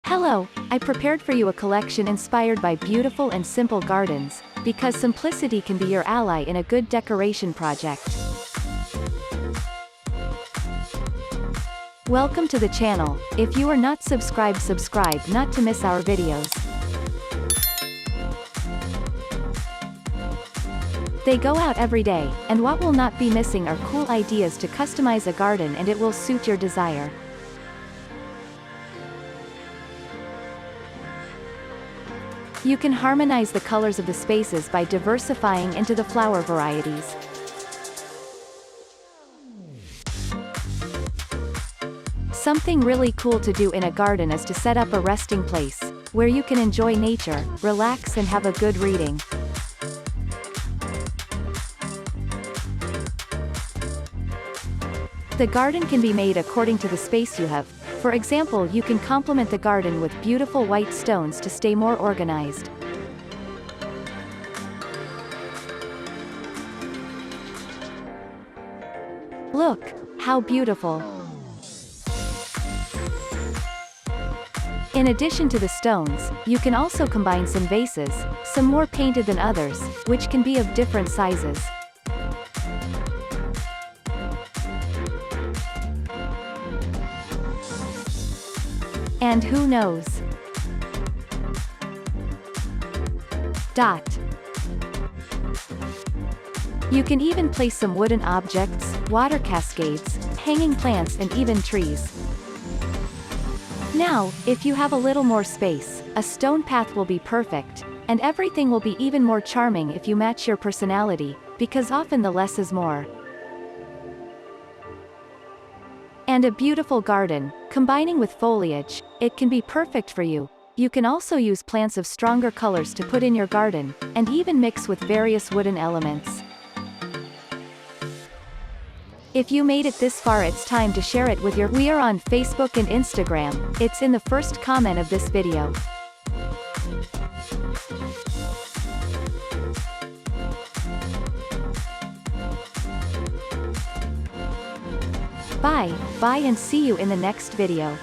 Hello, I prepared for you a collection inspired by beautiful and simple gardens, because simplicity can be your ally in a good decoration project. Welcome to the channel. If you are not subscribed, subscribe not to miss our videos. They go out every day, and what will not be missing are cool ideas to customize a garden, and it will suit your desire. You can harmonize the colors of the spaces by diversifying into the flower varieties. Something really cool to do in a garden is to set up a resting place, where you can enjoy nature, relax and have a good reading. The garden can be made according to the space you have. For example, you can complement the garden with beautiful white stones to stay more organized. Look, how beautiful! In addition to the stones, you can also combine some vases, some more painted than others, which can be of different sizes. And who knows? You can even place some wooden objects, water cascades, hanging plants and even trees. Now, if you have a little more space, a stone path will be perfect, and everything will be even more charming if you match your personality, because often the less is more. And a beautiful garden, combining with foliage, it can be perfect for you. You can also use plants of stronger colors to put in your garden, and even mix with various wooden elements. If you made it this far, it's time to share it with your... We are on Facebook and Instagram, it's in the first comment of this video. Bye and see you in the next video.